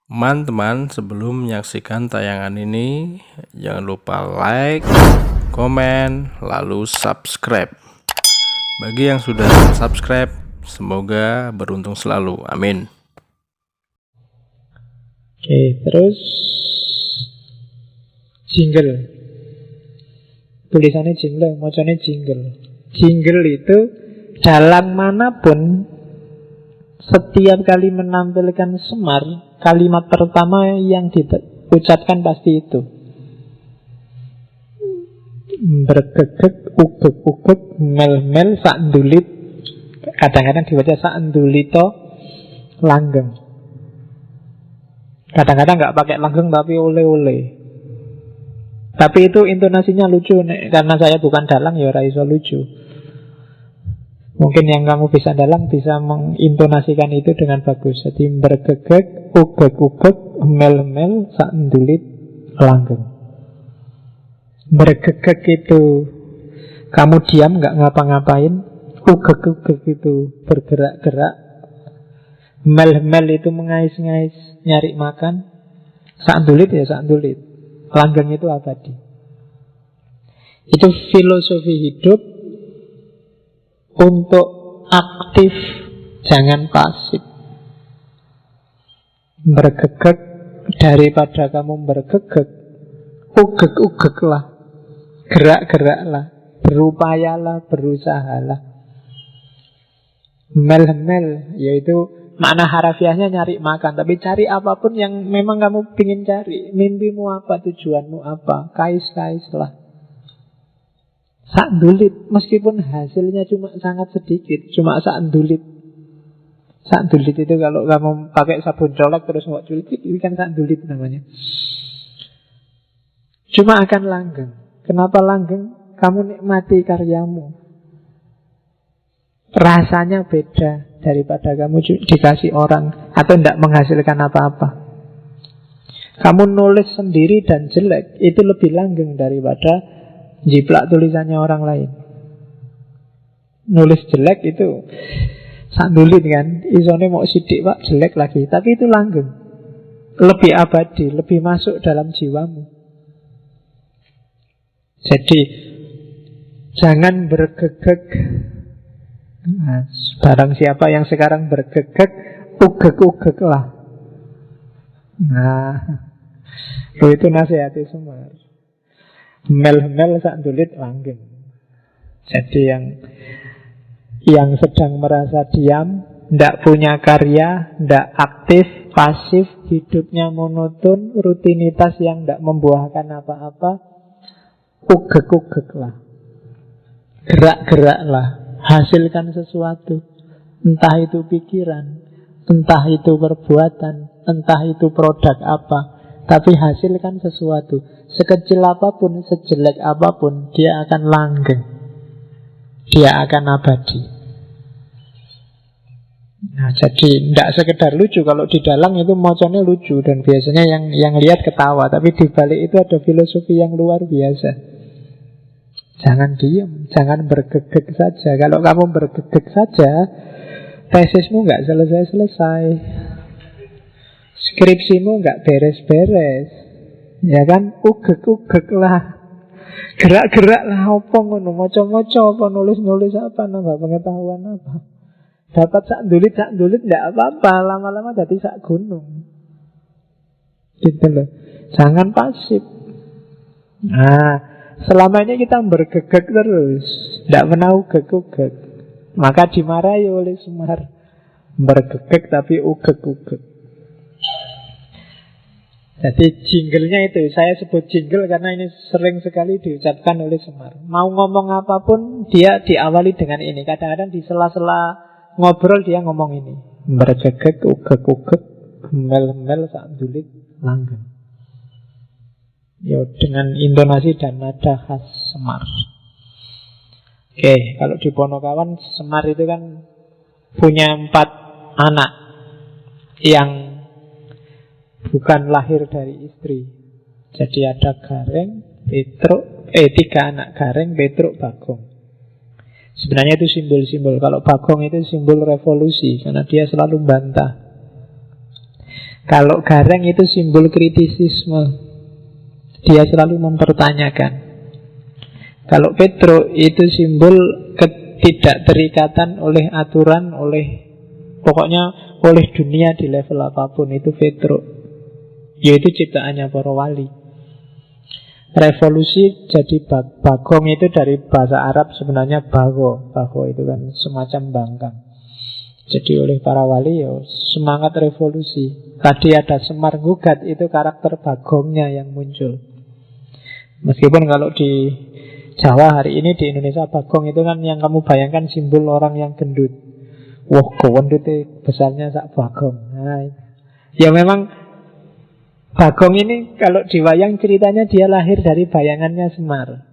Teman-teman, sebelum menyaksikan tayangan ini, jangan lupa like, komen, lalu subscribe. Bagi yang sudah subscribe, semoga beruntung selalu. Amin. Oke, terus jingle. Tulisannya jingle, macamnya jingle. Jingle itu dalam manapun, setiap kali menampilkan Semar, kalimat pertama yang diucapkan pasti itu. Bergegek, ugek-ugek, mel-mel, sakndulit. Kadang-kadang dibaca sakndulito, langgeng. Kadang-kadang nggak pakai langgeng tapi ole-ole. Tapi itu intonasinya lucu, karena saya bukan dalang ya ora iso lucu. Mungkin yang kamu bisa dalang bisa mengintonasikan itu dengan bagus. Jadi bergegek, ugek-ugek, mel-mel, sakndulit, langgeng. Bergegek itu kamu diam nggak ngapa-ngapain. Ugek-ugek itu bergerak-gerak. Mel-mel itu mengais-ngais, nyari makan. Sakndulit ya sakndulit. Langgeng itu abadi. Itu filosofi hidup. Untuk aktif, jangan pasif. Bergegek, daripada kamu bergegek, ugek-ugeklah, gerak-geraklah, berupayalah, berusahalah. Mel-mel, yaitu makna harafiahnya nyari makan. Tapi cari apapun yang memang kamu ingin cari. Mimpimu apa, tujuanmu apa, kais-kaislah. Sakndulit, meskipun hasilnya cuma sangat sedikit, cuma sakndulit. Sakndulit itu kalau kamu pakai sabun colek terus mau culik, ini kan sakndulit namanya. Cuma akan langgeng. Kenapa langgeng? Kamu nikmati karyamu. Rasanya beda daripada kamu dikasih orang atau tidak menghasilkan apa-apa. Kamu nulis sendiri dan jelek, itu lebih langgeng daripada jiplak tulisannya orang lain. Nulis jelek itu sakndulit kan, isone mau sidik pak jelek lagi, tapi itu langgeng, lebih abadi, lebih masuk dalam jiwamu. Jadi jangan bergegek. Nah, barang siapa yang sekarang bergegek, ugek-ugek lah. Nah, itu nasihati Semar. Mel-mel sakndulit langgeng. Jadi yang sedang merasa diam, tidak punya karya, tidak aktif, pasif, hidupnya monoton, rutinitas yang tidak membuahkan apa-apa, ugek-ugeklah, gerak-geraklah, hasilkan sesuatu. Entah itu pikiran, entah itu perbuatan, entah itu produk apa, tapi hasilkan sesuatu. Sekecil apapun, sejelek apapun, dia akan langgeng, dia akan abadi. Nah, jadi tidak sekedar lucu. Kalau di dalang itu moconnya lucu, dan biasanya yang lihat ketawa. Tapi di balik itu ada filosofi yang luar biasa. Jangan diam, jangan bergegek saja. Kalau kamu bergegek saja, tesismu nggak selesai-selesai, skripsimu nggak beres-beres, ya kan? Ugek-ugek lah, gerak-gerak lah, apa ngono, moco-moco apa, nulis-nulis apa, nambah pengetahuan apa. Dapat sakndulit nggak apa-apa, lama-lama jadi sak gunung. Gitu loh. Jangan pasif. Nah, selama ini kita bergegek terus, tidak pernah ugek-ugek, maka dimarahi oleh Semar. Bergegek tapi ugek-ugek. Jadi jinglenya itu, saya sebut jingle karena ini sering sekali diucapkan oleh Semar. Mau ngomong apapun, dia diawali dengan ini. Kadang-kadang di sela-sela ngobrol dia ngomong ini. Bergegek, ugek-ugek, mel-mel, sakndulit, langgeng. Ya, dengan intonasi dan nada khas Semar. Oke, kalau di Ponokawan, Semar itu kan punya 4 anak yang bukan lahir dari istri. Jadi ada Gareng, Petruk, 3 anak, Gareng, Petruk, Bagong. Sebenarnya itu simbol-simbol. Kalau Bagong itu simbol revolusi, karena dia selalu bantah. Kalau Gareng itu simbol kritisisme, dia selalu mempertanyakan. Kalau Petro itu simbol ketidakterikatan oleh aturan, pokoknya oleh dunia di level apapun. Itu Petro, yaitu ciptaannya para wali. Revolusi jadi bagong itu dari bahasa Arab sebenarnya bago. Bago itu kan semacam bangkang. Jadi oleh para wali ya semangat revolusi. Tadi ada Semar Gugat, itu karakter bagongnya yang muncul. Meskipun kalau di Jawa hari ini, di Indonesia, bagong itu kan yang kamu bayangkan simbol orang yang gendut. Wah, gendut itu besarnya sak bagong. Nah, ya memang Bagong ini kalau di wayang ceritanya dia lahir dari bayangannya Semar.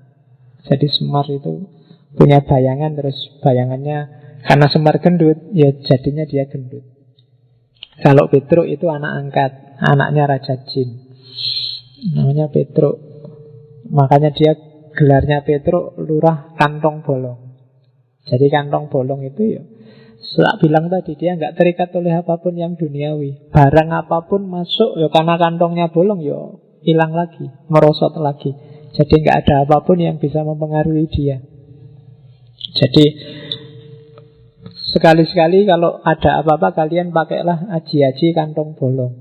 Jadi Semar itu punya bayangan, terus bayangannya karena Semar gendut, ya jadinya dia gendut. Kalau Petruk itu anak angkat, anaknya Raja Jin, namanya Petruk. Makanya dia gelarnya Petruk, lurah kantong bolong. Jadi kantong bolong itu ya saya bilang tadi, dia nggak terikat oleh apapun yang duniawi. Barang apapun masuk, ya karena kantongnya bolong, ya hilang lagi, merosot lagi. Jadi nggak ada apapun yang bisa mempengaruhi dia. Jadi sekali-sekali kalau ada apa-apa, kalian pakailah aji-aji kantong bolong.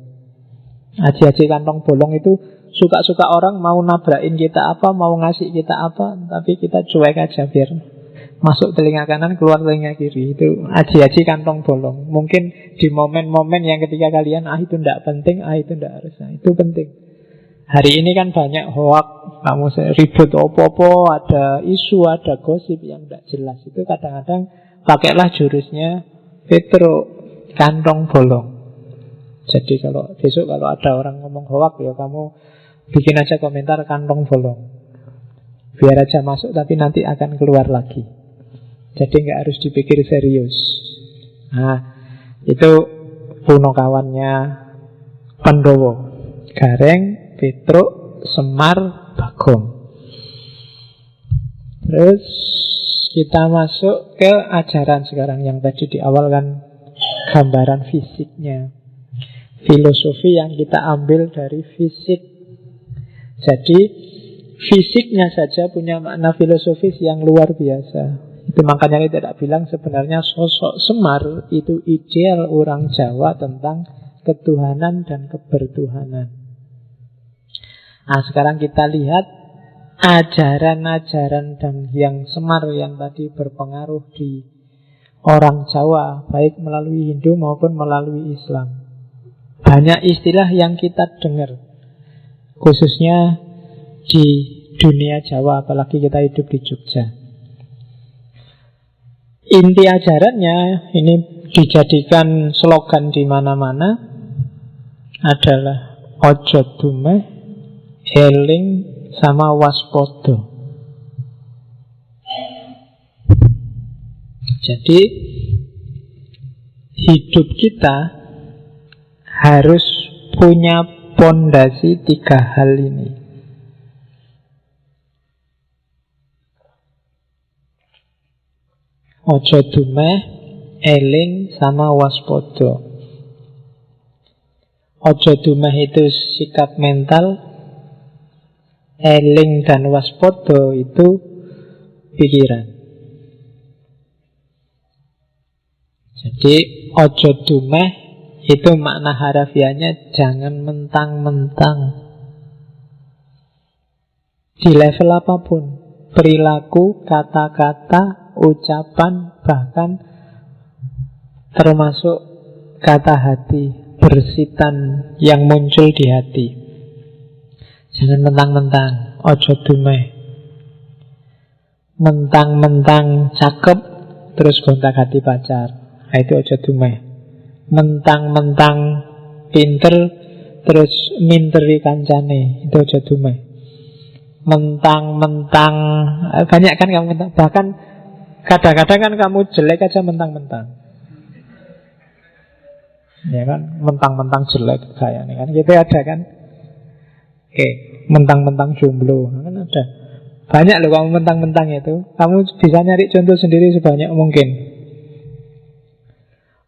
Aji-aji kantong bolong itu suka-suka orang mau nabrakin kita apa, mau ngasih kita apa, tapi kita cuek aja biar masuk telinga kanan, keluar telinga kiri. Itu aji-aji kantong bolong. Mungkin di momen-momen yang ketika kalian itu tidak penting, itu tidak harus, itu penting. Hari ini kan banyak hoak, kamu ribut opo-opo, ada isu, ada gosip yang tidak jelas. Itu kadang-kadang pakailah jurusnya Petro, kantong bolong. Jadi kalau besok kalau ada orang ngomong hoak, ya kamu bikin aja komentar kantong bolong. Biar aja masuk, tapi nanti akan keluar lagi. Jadi nggak harus dipikir serius. Nah, itu punokawannya Pandhawa. Gareng, Petruk, Semar, Bagong. Terus kita masuk ke ajaran sekarang. Yang tadi di awal kan gambaran fisiknya, filosofi yang kita ambil dari fisik. Jadi fisiknya saja punya makna filosofis yang luar biasa. Itu makanya kita tidak bilang sebenarnya sosok Semar itu ideal orang Jawa tentang ketuhanan dan kebertuhanan. Nah, sekarang kita lihat ajaran-ajaran dan yang Semar yang tadi berpengaruh di orang Jawa, baik melalui Hindu maupun melalui Islam. Banyak istilah yang kita dengar, khususnya di dunia Jawa, apalagi kita hidup di Jogja. Inti ajarannya ini dijadikan slogan di mana-mana adalah ojo dumeh, eling sama waspodo. Jadi hidup kita harus punya pondasi 3 hal ini. Ojo dumeh, eling sama waspodo. Ojo dumeh itu sikap mental, eling dan waspodo itu pikiran. Jadi ojo dumeh itu makna harafiahnya jangan mentang-mentang. Di level apapun, perilaku, kata-kata, ucapan, bahkan termasuk kata hati, bersitan yang muncul di hati. Jangan mentang-mentang, ojo dumeh. Mentang-mentang cakep terus gonta-ganti pacar, nah, itu ojo dumeh. Mentang-mentang pinter terus minteri kancane, itu ojo dumeh. Mentang-mentang banyak kan kamu mentang, bahkan kadang-kadang kan kamu jelek aja mentang-mentang. Ya kan, mentang-mentang jelek kayak ini kan, gitu ada kan. Oke, mentang-mentang jomblo kan ada. Banyak loh kamu mentang-mentang itu. Kamu bisa nyari contoh sendiri sebanyak mungkin.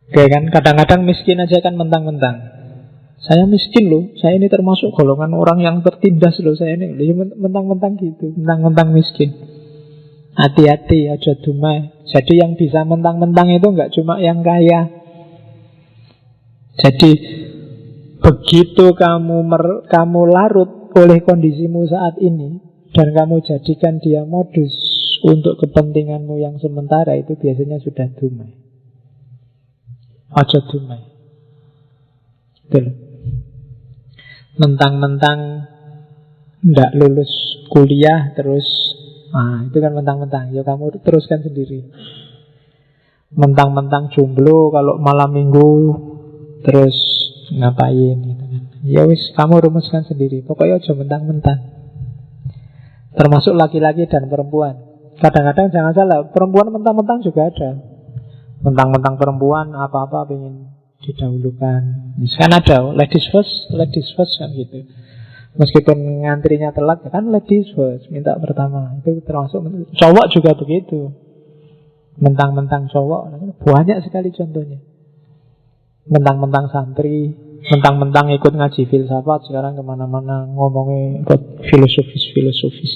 Oke kan, kadang-kadang miskin aja kan mentang-mentang. Saya miskin loh, saya ini termasuk golongan orang yang tertindas loh, saya ini mentang-mentang gitu, mentang-mentang miskin. Hati-hati, aja dumai. Jadi yang bisa mentang-mentang itu nggak cuma yang kaya. Jadi begitu kamu larut oleh kondisimu saat ini dan kamu jadikan dia modus untuk kepentinganmu yang sementara, itu biasanya sudah dumai. Aja dumai. Betul. Mentang-mentang ndak lulus kuliah terus, itu kan mentang-mentang. Ya kamu teruskan sendiri. Mentang-mentang jomblo kalau malam minggu terus ngapain gitu kan. Ya wis, kamu rumuskan sendiri. Pokoknya aja mentang-mentang. Termasuk laki-laki dan perempuan. Kadang-kadang jangan salah, perempuan mentang-mentang juga ada. Mentang-mentang perempuan apa-apa pengen didahulukan. Kan ada ladies first kan gitu. Meskipun ngantrinya telat, kan ladies first, minta pertama. Itu termasuk. Cowok juga begitu. Mentang-mentang cowok, banyak sekali contohnya. Mentang-mentang santri, mentang-mentang ikut ngaji filsafat, sekarang kemana-mana ngomongin filosofis.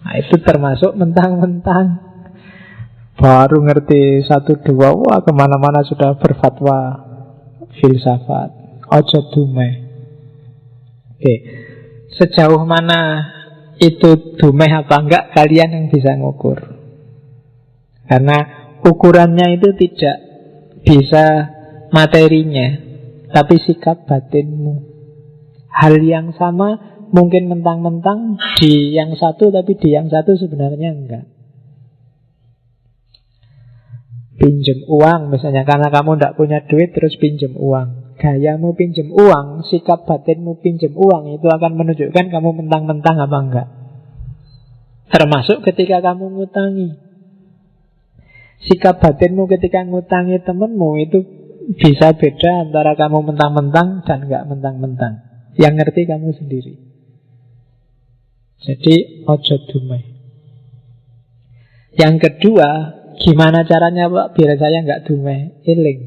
Nah, itu termasuk mentang-mentang. Baru ngerti 1-2, wah kemana-mana sudah berfatwa filsafat. Ojo dumeh. Oke, sejauh mana itu dumeh apa enggak, kalian yang bisa ngukur. Karena ukurannya itu tidak bisa materinya, tapi sikap batinmu. Hal yang sama mungkin mentang-mentang di yang satu, tapi di yang satu sebenarnya enggak. Pinjem uang misalnya, karena kamu tidak punya duit terus pinjem uang. Gayamu pinjem uang, sikap batinmu pinjem uang, itu akan menunjukkan kamu mentang-mentang apa enggak. Termasuk ketika kamu ngutangi. Sikap batinmu ketika ngutangi temenmu itu bisa beda antara kamu mentang-mentang dan enggak mentang-mentang. Yang ngerti kamu sendiri. Jadi ojo dumai. Yang kedua, gimana caranya Pak biar saya nggak dumai? Eling.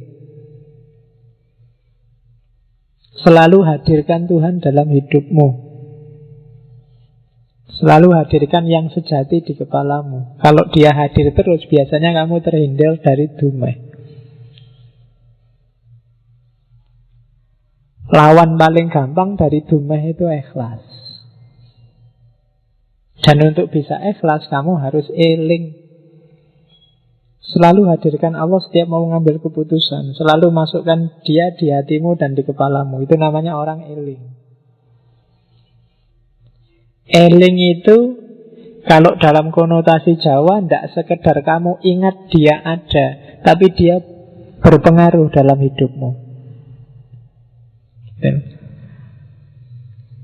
Selalu hadirkan Tuhan dalam hidupmu. Selalu hadirkan yang sejati di kepalamu. Kalau dia hadir terus, biasanya kamu terhindar dari dumai. Lawan paling gampang dari dumai itu ikhlas. Dan untuk bisa ikhlas, kamu harus eling. Selalu hadirkan Allah setiap mau mengambil keputusan. Selalu masukkan dia di hatimu dan di kepalamu. Itu namanya orang eling. Eling itu kalau dalam konotasi Jawa tidak sekedar kamu ingat dia ada, tapi dia berpengaruh dalam hidupmu.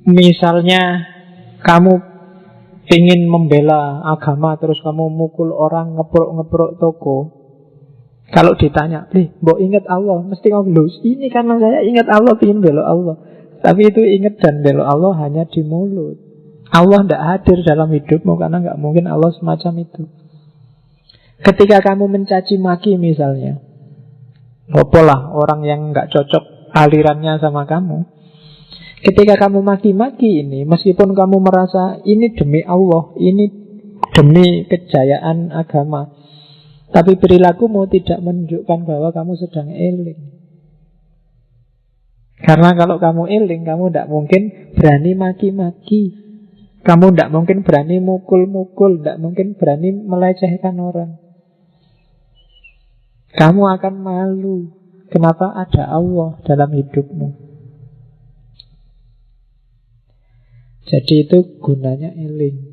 Misalnya kamu ingin membela agama, terus kamu mukul orang, ngeprok-ngeprok toko. Kalau ditanya, mbok ingat Allah, mesti kamu lulus. Ini karena saya ingat Allah, ingin bela Allah. Tapi itu ingat dan bela Allah hanya di mulut. Allah tidak hadir dalam hidupmu, karena nggak mungkin Allah semacam itu. Ketika kamu mencaci maki misalnya, apalah orang yang nggak cocok alirannya sama kamu. Ketika kamu maki-maki ini, meskipun kamu merasa ini demi Allah, ini demi kejayaan agama, tapi perilakumu tidak menunjukkan bahwa kamu sedang eling. Karena kalau kamu eling, kamu tidak mungkin berani maki-maki. Kamu tidak mungkin berani mukul-mukul, tidak mungkin berani melecehkan orang. Kamu akan malu. Kenapa ada Allah dalam hidupmu? Jadi itu gunanya eling.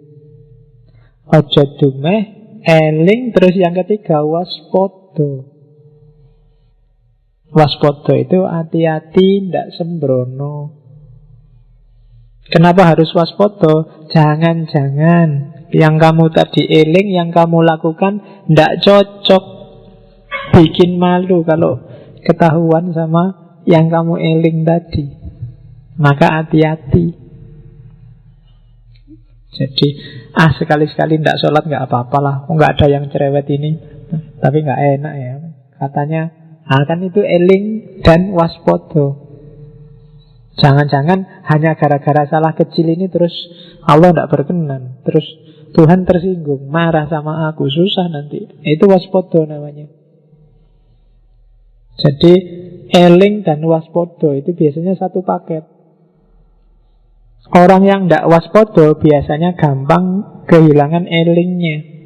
Ojo dumeh, eling. Terus yang ketiga, waspodo. Waspodo itu hati-hati, tidak sembrono. Kenapa harus waspodo? Jangan-jangan yang kamu tadi eling, yang kamu lakukan tidak cocok, bikin malu kalau ketahuan sama yang kamu eling tadi. Maka hati-hati. Jadi sekali-sekali tidak sholat nggak apa-apalah, nggak ada yang cerewet ini. Tapi nggak enak ya. Katanya kan itu eling dan waspodo. Jangan-jangan hanya gara-gara salah kecil ini terus Allah tidak berkenan, terus Tuhan tersinggung, marah sama aku, susah nanti. Itu waspodo namanya. Jadi eling dan waspodo itu biasanya satu paket. Orang yang tidak waspodo biasanya gampang kehilangan elingnya.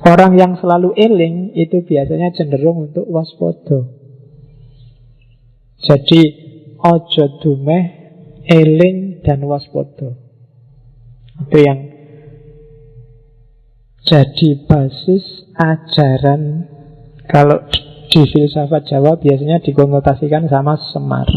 Orang yang selalu eling itu biasanya cenderung untuk waspodo. Jadi ojo dumeh, eling dan waspodo. Itu yang jadi basis ajaran. Kalau di filsafat Jawa biasanya dikonotasikan sama Semar.